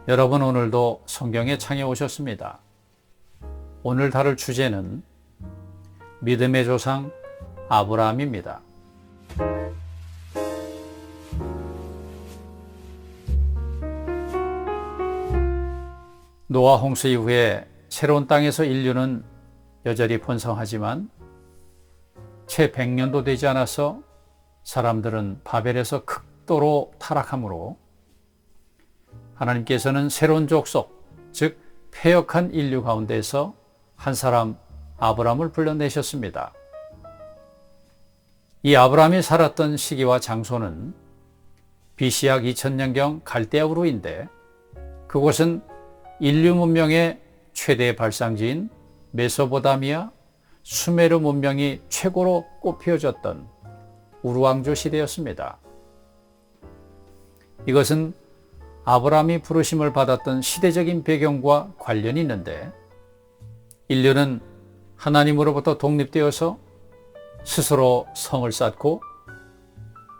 여러분, 오늘도 성경에 창에 오셨습니다. 오늘 다룰 주제는 믿음의 조상 아브라함입니다. 노아 홍수 이후에 새로운 땅에서 인류는 여전히 번성하지만 채 100년도 되지 않아서 사람들은 바벨에서 극도로 타락하므로 하나님께서는 새로운 족속, 즉 패역한 인류 가운데서 한 사람 아브라함을 불러내셨습니다. 이 아브라함이 살았던 시기와 장소는 BC약 2000년경 갈대아우르인데, 그곳은 인류 문명의 최대 발상지인 메소포타미아, 수메르 문명이 최고로 꼽혀졌던 우루왕조 시대였습니다. 이것은 아브라함이 부르심을 받았던 시대적인 배경과 관련이 있는데, 인류는 하나님으로부터 독립되어서 스스로 성을 쌓고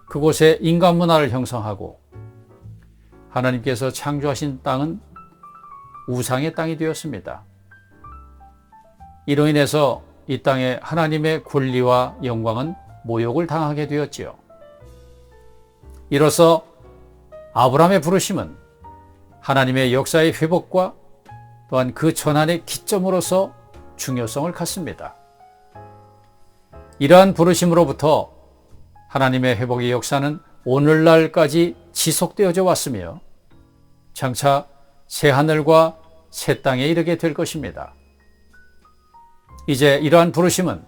그곳에 인간 문화를 형성하고, 하나님께서 창조하신 땅은 우상의 땅이 되었습니다. 이로 인해서 이 땅에 하나님의 권리와 영광은 모욕을 당하게 되었지요. 이로써 아브라함의 부르심은 하나님의 역사의 회복과 또한 그 전환의 기점으로서 중요성을 갖습니다. 이러한 부르심으로부터 하나님의 회복의 역사는 오늘날까지 지속되어져 왔으며 장차 새 하늘과 새 땅에 이르게 될 것입니다. 이제 이러한 부르심은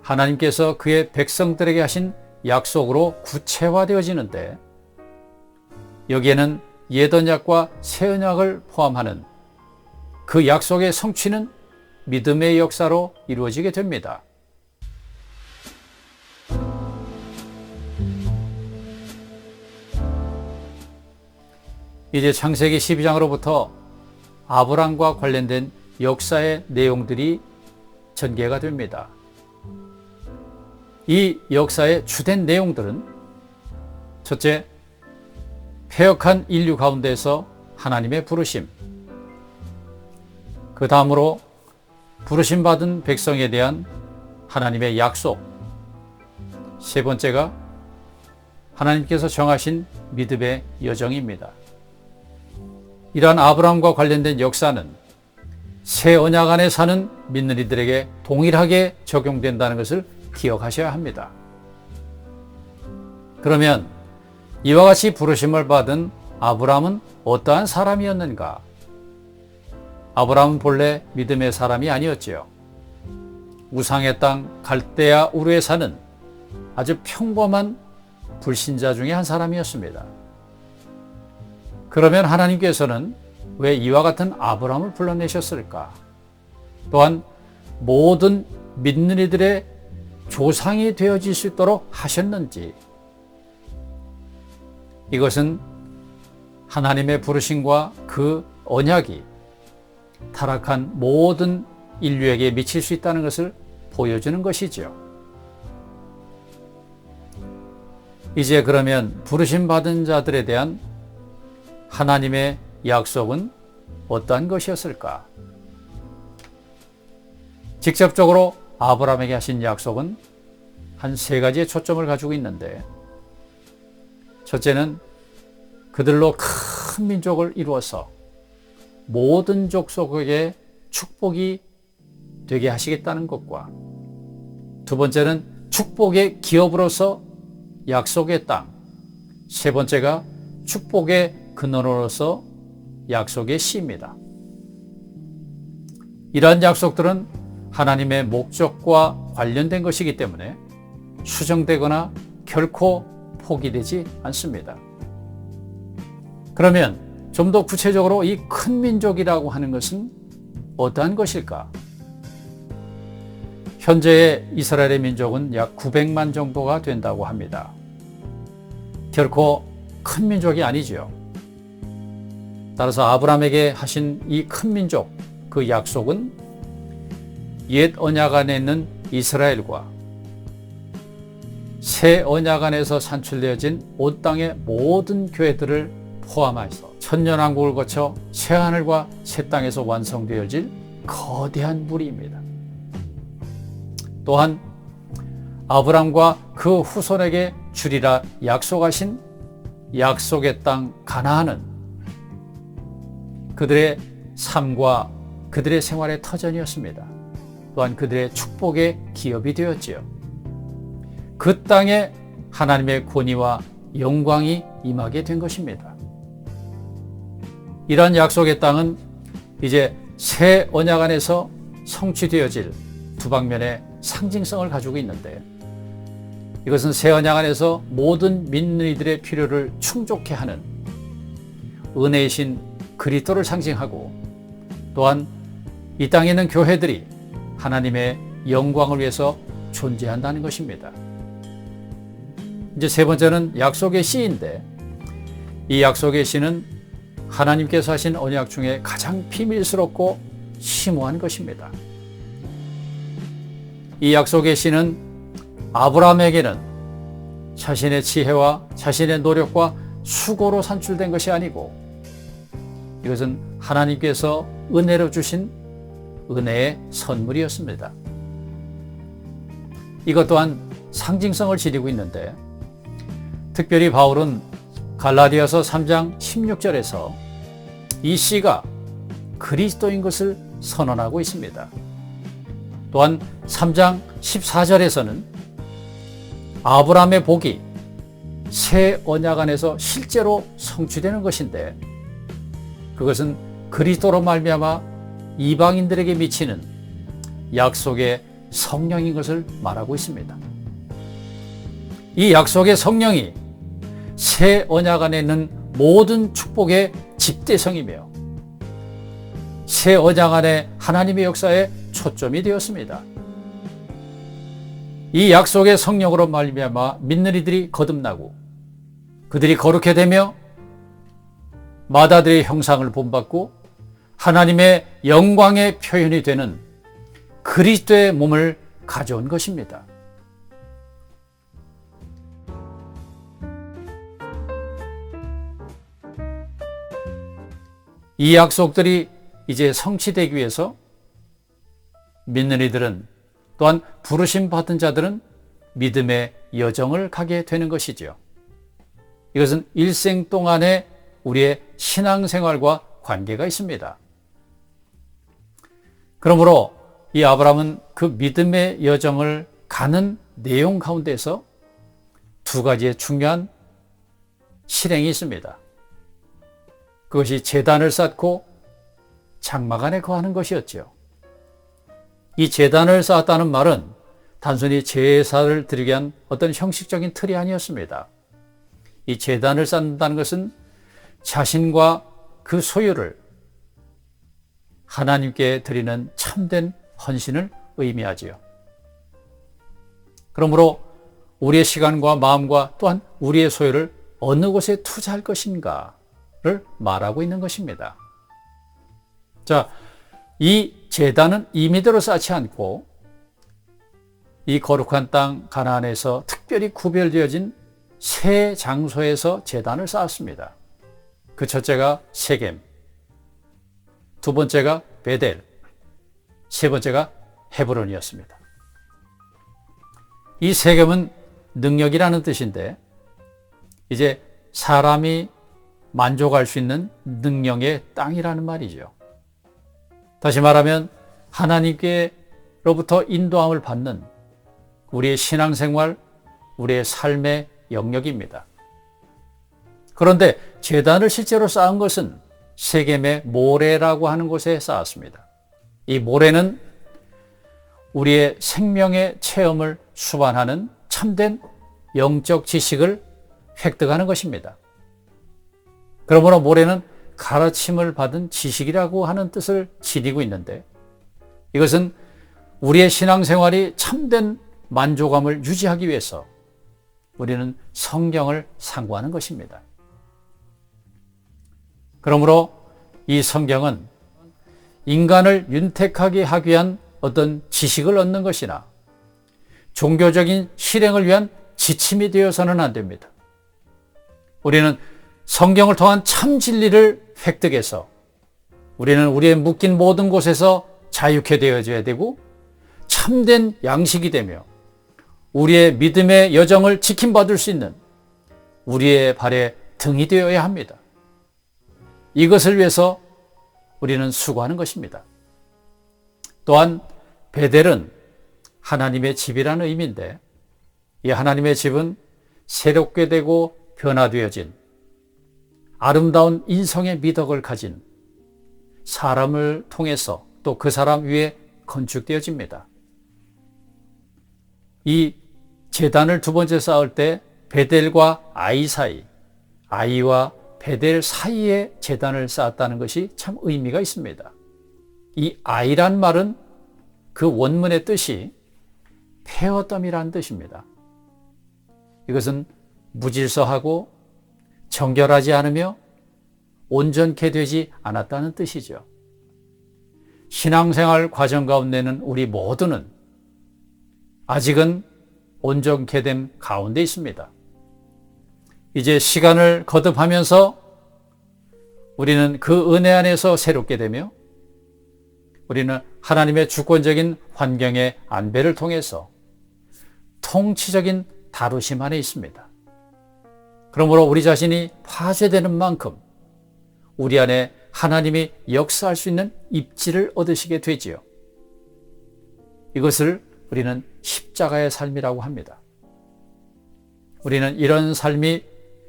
하나님께서 그의 백성들에게 하신 약속으로 구체화되어지는데, 여기에는 옛 언약과 새 언약을 포함하는 그 약속의 성취는 믿음의 역사로 이루어지게 됩니다. 이제 창세기 12장으로부터 아브람과 관련된 역사의 내용들이 전개가 됩니다. 이 역사의 주된 내용들은 첫째, 패역한 인류 가운데서 하나님의 부르심, 그 다음으로 부르심 받은 백성에 대한 하나님의 약속, 세 번째가 하나님께서 정하신 믿음의 여정입니다. 이러한 아브라함과 관련된 역사는 새 언약 안에 사는 믿는 이들에게 동일하게 적용된다는 것을 기억하셔야 합니다. 그러면 이와 같이 부르심을 받은 아브라함은 어떠한 사람이었는가? 아브라함은 본래 믿음의 사람이 아니었지요. 우상의 땅 갈대아 우르에 사는 아주 평범한 불신자 중에 한 사람이었습니다. 그러면 하나님께서는 왜 이와 같은 아브라함을 불러내셨을까? 또한 모든 믿는 이들의 조상이 되어질 수 있도록 하셨는지, 이것은 하나님의 부르심과 그 언약이 타락한 모든 인류에게 미칠 수 있다는 것을 보여주는 것이죠. 이제 그러면 부르심 받은 자들에 대한 하나님의 약속은 어떠한 것이었을까? 직접적으로 아브라함에게 하신 약속은 한 세 가지의 초점을 가지고 있는데, 첫째는 그들로 큰 민족을 이루어서 모든 족속에게 축복이 되게 하시겠다는 것과, 두 번째는 축복의 기업으로서 약속의 땅, 세 번째가 축복의 근원으로서 약속의 씨입니다. 이러한 약속들은 하나님의 목적과 관련된 것이기 때문에 수정되거나 결코 포기되지 않습니다. 그러면 좀 더 구체적으로 이 큰 민족이라고 하는 것은 어떠한 것일까? 현재의 이스라엘의 민족은 약 900만 정도가 된다고 합니다. 결코 큰 민족이 아니지요. 따라서 아브라함에게 하신 이 큰 민족, 그 약속은 옛 언약 안에 있는 이스라엘과 새 언약 안에서 산출되어진 온 땅의 모든 교회들을 포함해서 천년왕국을 거쳐 새하늘과 새 땅에서 완성되어질 거대한 무리입니다. 또한 아브람과 그 후손에게 주리라 약속하신 약속의 땅 가나안은 그들의 삶과 그들의 생활의 터전이었습니다. 또한 그들의 축복의 기업이 되었지요. 그 땅에 하나님의 권위와 영광이 임하게 된 것입니다. 이러한 약속의 땅은 이제 새 언약 안에서 성취되어질 두 방면의 상징성을 가지고 있는데, 이것은 새 언약 안에서 모든 믿는 이들의 필요를 충족케 하는 은혜이신 그리스도를 상징하고, 또한 이 땅에 있는 교회들이 하나님의 영광을 위해서 존재한다는 것입니다. 이제 세 번째는 약속의 씨인데, 이 약속의 씨는 하나님께서 하신 언약 중에 가장 비밀스럽고 심오한 것입니다. 이 약속의 씨는 아브라함에게는 자신의 지혜와 자신의 노력과 수고로 산출된 것이 아니고, 이것은 하나님께서 은혜로 주신 은혜의 선물이었습니다. 이것 또한 상징성을 지니고 있는데, 특별히 바울은 갈라디아서 3장 16절에서 이 씨가 그리스도인 것을 선언하고 있습니다. 또한 3장 14절에서는 아브라함의 복이 새 언약 안에서 실제로 성취되는 것인데, 그것은 그리스도로 말미암아 이방인들에게 미치는 약속의 성령인 것을 말하고 있습니다. 이 약속의 성령이 새 언약 안에 있는 모든 축복의 집대성이며 새 언약 안에 하나님의 역사에 초점이 되었습니다. 이 약속의 성령으로 말미암아 믿는 이들이 거듭나고 그들이 거룩해 되며 마다들의 형상을 본받고 하나님의 영광의 표현이 되는 그리스도의 몸을 가져온 것입니다. 이 약속들이 이제 성취되기 위해서 믿는 이들은, 또한 부르심 받은 자들은 믿음의 여정을 가게 되는 것이지요. 이것은 일생 동안의 우리의 신앙생활과 관계가 있습니다. 그러므로 이 아브라함은 그 믿음의 여정을 가는 내용 가운데서 두 가지의 중요한 실행이 있습니다. 그것이 제단을 쌓고 장막 안에 거하는 것이었죠. 이 제단을 쌓았다는 말은 단순히 제사를 드리기 위한 어떤 형식적인 틀이 아니었습니다. 이 제단을 쌓는다는 것은 자신과 그 소유를 하나님께 드리는 참된 헌신을 의미하지요. 그러므로 우리의 시간과 마음과 또한 우리의 소유를 어느 곳에 투자할 것인가를 말하고 있는 것입니다. 자, 이 제단은 임의대로 쌓지 않고 이 거룩한 땅 가나안에서 특별히 구별되어진 세 장소에서 제단을 쌓았습니다. 그 첫째가 세겜, 두 번째가 베델, 세 번째가 헤브론이었습니다. 이 세겜은 능력이라는 뜻인데, 이제 사람이 만족할 수 있는 능력의 땅이라는 말이죠. 다시 말하면 하나님께로부터 인도함을 받는 우리의 신앙생활, 우리의 삶의 영역입니다. 그런데 제단을 실제로 쌓은 것은 세겜의 모래라고 하는 곳에 쌓았습니다. 이 모래는 우리의 생명의 체험을 수반하는 참된 영적 지식을 획득하는 것입니다. 그러므로 모래는 가르침을 받은 지식이라고 하는 뜻을 지니고 있는데, 이것은 우리의 신앙생활이 참된 만족감을 유지하기 위해서 우리는 성경을 상고하는 것입니다. 그러므로 이 성경은 인간을 윤택하게 하기 위한 어떤 지식을 얻는 것이나 종교적인 실행을 위한 지침이 되어서는 안 됩니다. 우리는 성경을 통한 참 진리를 획득해서 우리는 우리의 묶인 모든 곳에서 자유케 되어져야 되고 참된 양식이 되며 우리의 믿음의 여정을 지킴받을 수 있는 우리의 발의 등이 되어야 합니다. 이것을 위해서 우리는 수고하는 것입니다. 또한 베델은 하나님의 집이라는 의미인데 이 하나님의 집은 새롭게 되고 변화되어진 아름다운 인성의 미덕을 가진 사람을 통해서 또 그 사람 위에 건축되어집니다. 이 제단을 두 번째 쌓을 때 베델과 아이 사이, 아이와 베델 사이에 제단을 쌓았다는 것이 참 의미가 있습니다. 이 아이란 말은 그 원문의 뜻이 페어덤이라는 뜻입니다. 이것은 무질서하고 정결하지 않으며 온전케 되지 않았다는 뜻이죠. 신앙생활 과정 가운데는 우리 모두는 아직은 온전케 됨 가운데 있습니다. 이제 시간을 거듭하면서 우리는 그 은혜 안에서 새롭게 되며 우리는 하나님의 주권적인 환경의 안배를 통해서 통치적인 다루심 안에 있습니다. 그러므로 우리 자신이 파쇄되는 만큼 우리 안에 하나님이 역사할 수 있는 입지를 얻으시게 되지요. 이것을 우리는 십자가의 삶이라고 합니다. 우리는 이런 삶이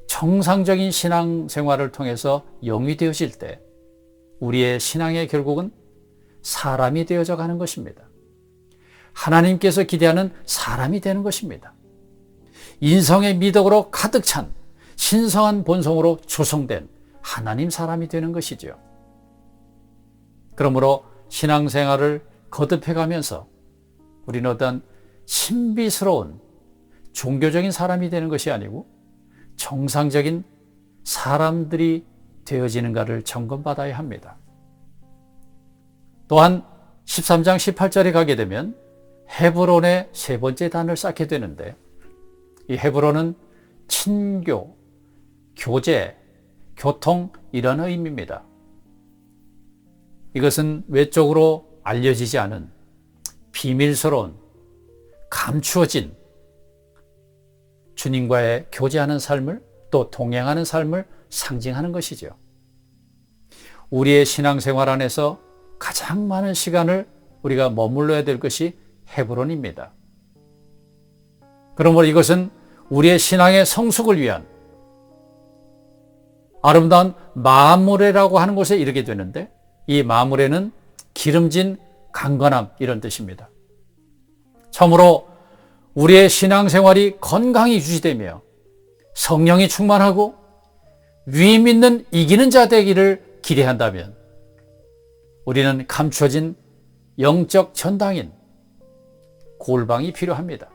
정상적인 신앙생활을 통해서 영이 되어질 때 우리의 신앙의 결국은 사람이 되어져 가는 것입니다. 하나님께서 기대하는 사람이 되는 것입니다. 인성의 미덕으로 가득 찬 신성한 본성으로 조성된 하나님 사람이 되는 것이죠. 그러므로 신앙생활을 거듭해가면서 우리는 어떤 신비스러운 종교적인 사람이 되는 것이 아니고 정상적인 사람들이 되어지는가를 점검받아야 합니다. 또한 13장 18절에 가게 되면 헤브론의 세 번째 단을 쌓게 되는데 이 헤브론은 친교, 교제, 교통 이런 의미입니다. 이것은 외적으로 알려지지 않은 비밀스러운 감추어진 주님과의 교제하는 삶을 또 동행하는 삶을 상징하는 것이죠. 우리의 신앙생활 안에서 가장 많은 시간을 우리가 머물러야 될 것이 헤브론입니다. 그러므로 이것은 우리의 신앙의 성숙을 위한 아름다운 마므레라고 하는 곳에 이르게 되는데 이 마므레는 기름진 강건함 이런 뜻입니다. 참으로 우리의 신앙생활이 건강히 유지되며 성령이 충만하고 위임 있는 이기는 자 되기를 기대한다면 우리는 감춰진 영적 전당인 골방이 필요합니다.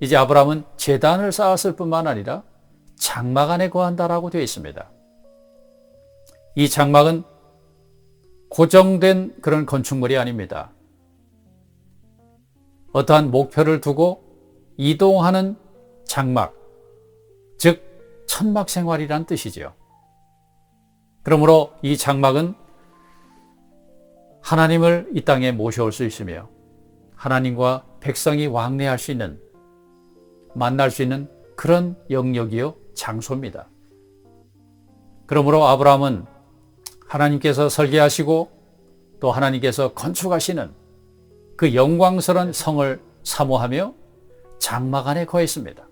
이제 아브라함은 제단을 쌓았을 뿐만 아니라 장막 안에 거한다라고 되어 있습니다. 이 장막은 고정된 그런 건축물이 아닙니다. 어떠한 목표를 두고 이동하는 장막, 즉 천막 생활이란 뜻이죠. 그러므로 이 장막은 하나님을 이 땅에 모셔올 수 있으며 하나님과 백성이 왕래할 수 있는, 만날 수 있는 그런 영역이요 장소입니다. 그러므로 아브라함은 하나님께서 설계하시고 또 하나님께서 건축하시는 그 영광스러운 성을 사모하며 장막 안에 거했습니다.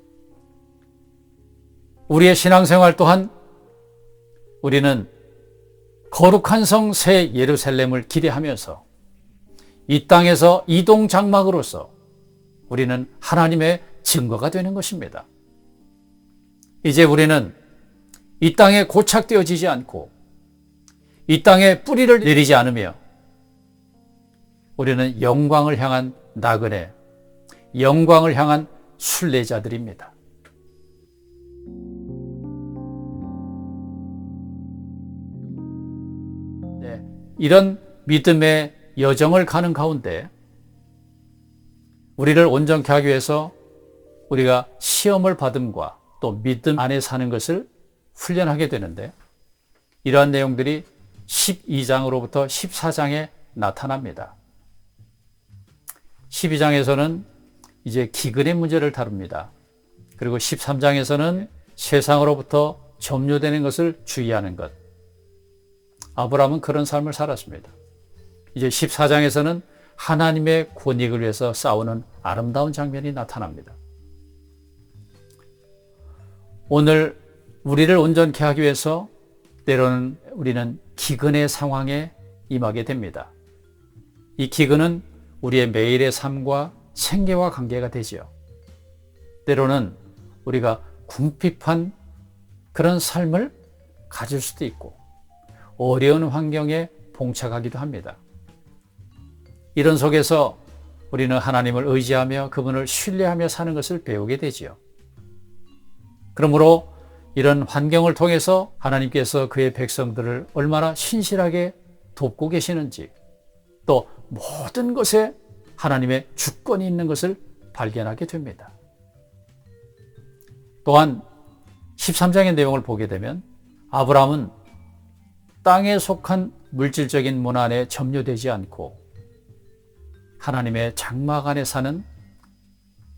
우리의 신앙생활 또한 우리는 거룩한 성 새 예루살렘을 기대하면서 이 땅에서 이동 장막으로서 우리는 하나님의 증거가 되는 것입니다. 이제 우리는 이 땅에 고착되어지지 않고 이 땅에 뿌리를 내리지 않으며 우리는 영광을 향한 나그네, 영광을 향한 순례자들입니다. 네, 이런 믿음의 여정을 가는 가운데 우리를 온전케 하기 위해서 우리가 시험을 받음과 또 믿음 안에 사는 것을 훈련하게 되는데 이러한 내용들이 12장으로부터 14장에 나타납니다. 12장에서는 이제 기근의 문제를 다룹니다. 그리고 13장에서는 세상으로부터 점유되는 것을 주의하는 것. 아브라함은 그런 삶을 살았습니다. 이제 14장에서는 하나님의 권익을 위해서 싸우는 아름다운 장면이 나타납니다. 오늘 우리를 온전케 하기 위해서 때로는 우리는 기근의 상황에 임하게 됩니다. 이 기근은 우리의 매일의 삶과 생계와 관계가 되지요. 때로는 우리가 궁핍한 그런 삶을 가질 수도 있고 어려운 환경에 봉착하기도 합니다. 이런 속에서 우리는 하나님을 의지하며 그분을 신뢰하며 사는 것을 배우게 되지요. 그러므로 이런 환경을 통해서 하나님께서 그의 백성들을 얼마나 신실하게 돕고 계시는지 또 모든 것에 하나님의 주권이 있는 것을 발견하게 됩니다. 또한 13장의 내용을 보게 되면 아브라함은 땅에 속한 물질적인 문화 안에 점유되지 않고 하나님의 장막 안에 사는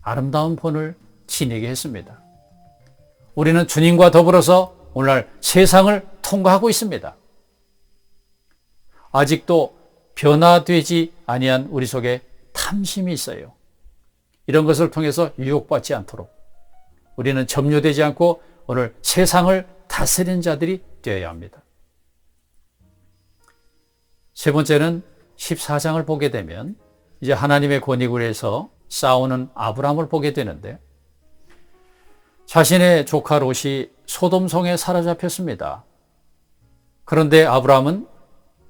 아름다운 본을 지니게 했습니다. 우리는 주님과 더불어서 오늘날 세상을 통과하고 있습니다. 아직도 변화되지 아니한 우리 속에 탐심이 있어요. 이런 것을 통해서 유혹받지 않도록 우리는 점유되지 않고 오늘 세상을 다스리는 자들이 되어야 합니다. 세 번째는 14장을 보게 되면 이제 하나님의 권익을 위해서 싸우는 아브라함을 보게 되는데 자신의 조카 롯이 소돔성에 사로잡혔습니다. 그런데 아브라함은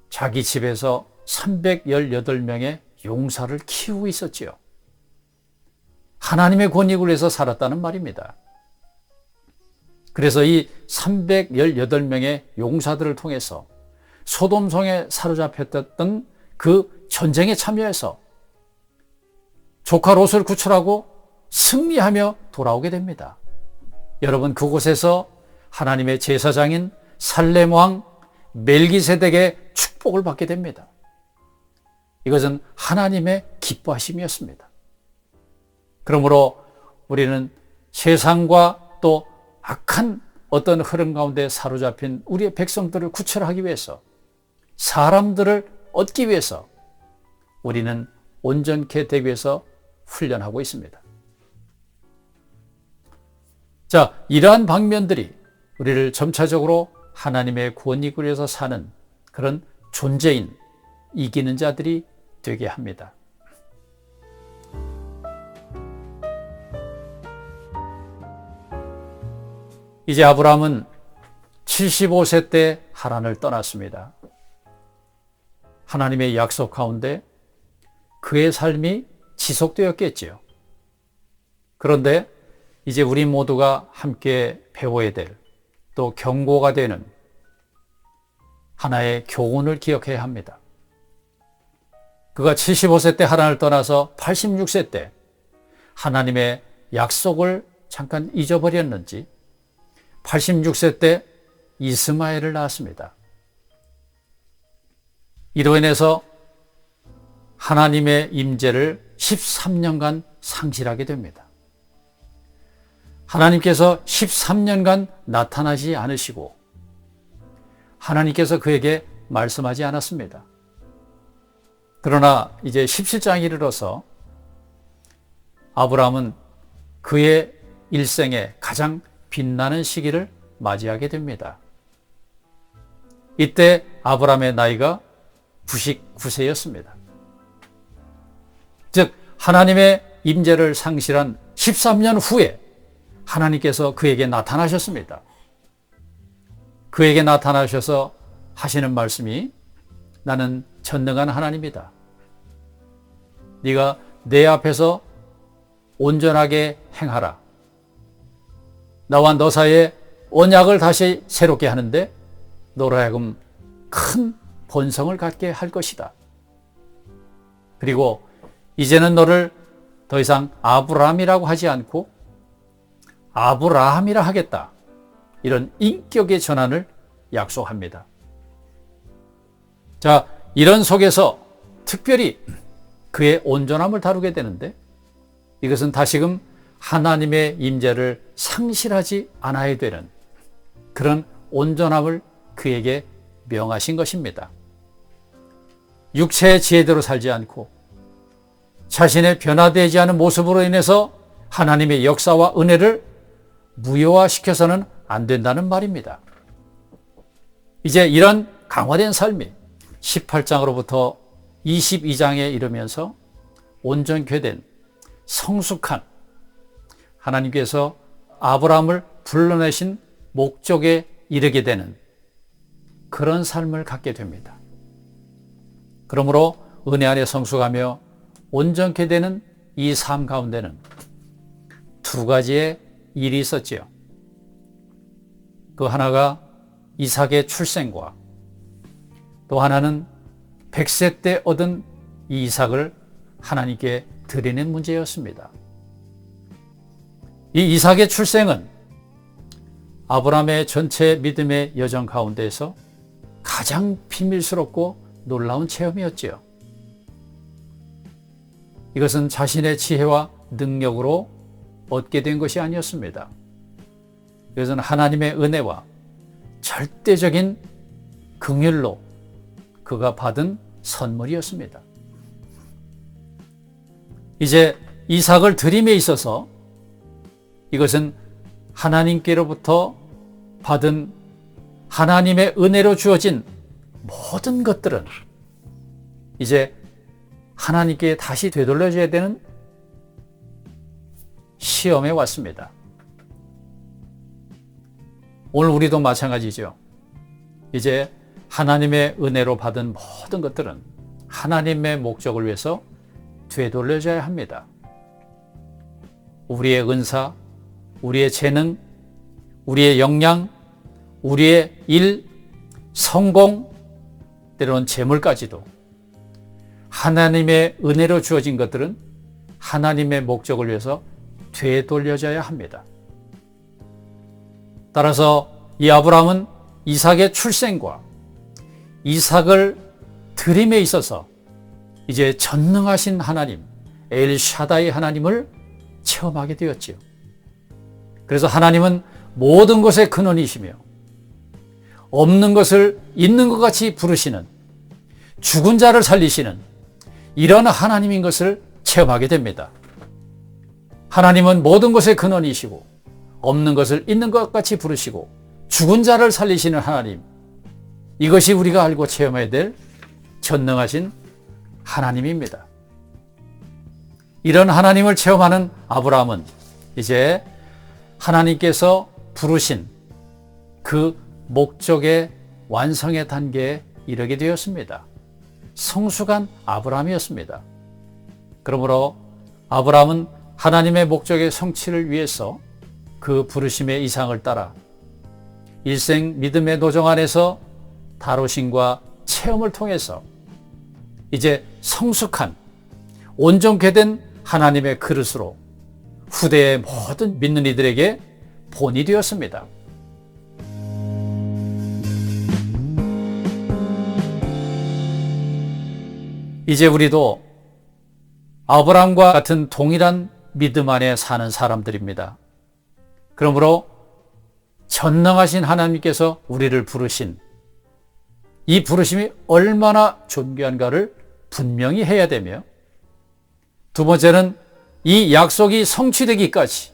자기 집에서 318명의 용사를 키우고 있었지요. 하나님의 권익을 위해서 살았다는 말입니다. 그래서 이 318명의 용사들을 통해서 소돔성에 사로잡혔던 그 전쟁에 참여해서 조카 롯을 구출하고 승리하며 돌아오게 됩니다. 여러분, 그곳에서 하나님의 제사장인 살렘 왕 멜기세덱의 축복을 받게 됩니다. 이것은 하나님의 기뻐하심이었습니다. 그러므로 우리는 세상과 또 악한 어떤 흐름 가운데 사로잡힌 우리의 백성들을 구출하기 위해서 사람들을 얻기 위해서 우리는 온전케 되기 위해서 훈련하고 있습니다. 자, 이러한 방면들이 우리를 점차적으로 하나님의 권익을 위해서 사는 그런 존재인 이기는 자들이 되게 합니다. 이제 아브라함은 75세 때 하란을 떠났습니다. 하나님의 약속 가운데 그의 삶이 지속되었겠지요. 그런데 이제 우리 모두가 함께 배워야 될 또 경고가 되는 하나의 교훈을 기억해야 합니다. 그가 75세 때 하란을 떠나서 86세 때 하나님의 약속을 잠깐 잊어버렸는지 86세 때 이스마엘을 낳았습니다. 이로 인해서 하나님의 임재를 13년간 상실하게 됩니다. 하나님께서 13년간 나타나지 않으시고 하나님께서 그에게 말씀하지 않았습니다. 그러나 이제 17장에 이르러서 아브라함은 그의 일생에 가장 빛나는 시기를 맞이하게 됩니다. 이때 아브라함의 나이가 99세였습니다. 즉 하나님의 임재를 상실한 13년 후에 하나님께서 그에게 나타나셨습니다. 그에게 나타나셔서 하시는 말씀이 나는 전능한 하나님이다. 네가 내 앞에서 온전하게 행하라. 나와 너 사이에 언약을 다시 새롭게 하는데 너로 하여금 큰 번성을 갖게 할 것이다. 그리고 이제는 너를 더 이상 아브라함이라고 하지 않고 아브라함이라 하겠다. 이런 인격의 전환을 약속합니다. 자, 이런 속에서 특별히 그의 온전함을 다루게 되는데, 이것은 다시금 하나님의 임재를 상실하지 않아야 되는 그런 온전함을 그에게 명하신 것입니다. 육체의 지혜대로 살지 않고 자신의 변화되지 않은 모습으로 인해서 하나님의 역사와 은혜를 무효화시켜서는 안 된다는 말입니다. 이제 이런 강화된 삶이 18장으로부터 22장에 이르면서 온전케 된 성숙한 하나님께서 아브라함을 불러내신 목적에 이르게 되는 그런 삶을 갖게 됩니다. 그러므로 은혜 안에 성숙하며 온전케 되는 이 삶 가운데는 두 가지의 일이 있었지요. 그 하나가 이삭의 출생과 또 하나는 100세 때 얻은 이 이삭을 하나님께 드리는 문제였습니다. 이 이삭의 출생은 아브라함의 전체 믿음의 여정 가운데에서 가장 비밀스럽고 놀라운 체험이었지요. 이것은 자신의 지혜와 능력으로 얻게 된 것이 아니었습니다. 이것은 하나님의 은혜와 절대적인 긍휼로 그가 받은 선물이었습니다. 이제 이삭을 드림에 있어서 이것은 하나님께로부터 받은 하나님의 은혜로 주어진 모든 것들은 이제 하나님께 다시 되돌려줘야 되는 시험에 왔습니다. 오늘 우리도 마찬가지죠. 이제 하나님의 은혜로 받은 모든 것들은 하나님의 목적을 위해서 되돌려줘야 합니다. 우리의 은사, 우리의 재능, 우리의 역량, 우리의 일, 성공, 때로는 재물까지도 하나님의 은혜로 주어진 것들은 하나님의 목적을 위해서 되돌려져야 합니다. 따라서 이 아브라함은 이삭의 출생과 이삭을 드림에 있어서 이제 전능하신 하나님, 엘샤다이 하나님을 체험하게 되었지요. 그래서 하나님은 모든 것의 근원이시며 없는 것을 있는 것 같이 부르시는, 죽은 자를 살리시는 이런 하나님인 것을 체험하게 됩니다. 하나님은 모든 것의 근원이시고 없는 것을 있는 것 같이 부르시고 죽은 자를 살리시는 하나님, 이것이 우리가 알고 체험해야 될 전능하신 하나님입니다. 이런 하나님을 체험하는 아브라함은 이제 하나님께서 부르신 그 목적의 완성의 단계에 이르게 되었습니다. 성숙한 아브라함이었습니다. 그러므로 아브라함은 하나님의 목적의 성취를 위해서 그 부르심의 이상을 따라 일생 믿음의 노정 안에서 다루심과 체험을 통해서 이제 성숙한 온전케 된 하나님의 그릇으로 후대의 모든 믿는 이들에게 본이 되었습니다. 이제 우리도 아브라함과 같은 동일한 믿음 안에 사는 사람들입니다. 그러므로 전능하신 하나님께서 우리를 부르신 이 부르심이 얼마나 존귀한가를 분명히 해야 되며, 두 번째는 이 약속이 성취되기까지,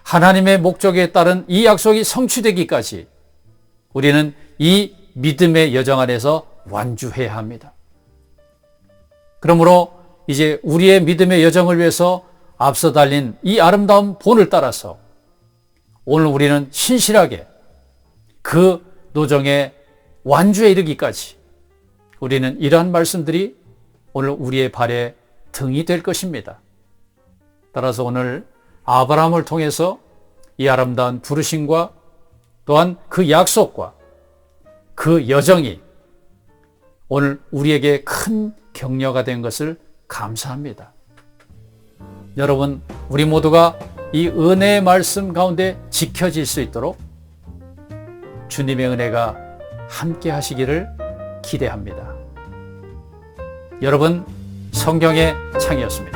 하나님의 목적에 따른 이 약속이 성취되기까지 우리는 이 믿음의 여정 안에서 완주해야 합니다. 그러므로 이제 우리의 믿음의 여정을 위해서 앞서 달린 이 아름다운 본을 따라서 오늘 우리는 신실하게 그 노정의 완주에 이르기까지 우리는 이러한 말씀들이 오늘 우리의 발에 등이 될 것입니다. 따라서 오늘 아브라함을 통해서 이 아름다운 부르심과 또한 그 약속과 그 여정이 오늘 우리에게 큰 격려가 된 것을 감사합니다. 여러분, 우리 모두가 이 은혜의 말씀 가운데 지켜질 수 있도록 주님의 은혜가 함께 하시기를 기대합니다. 여러분, 성경의 창이었습니다.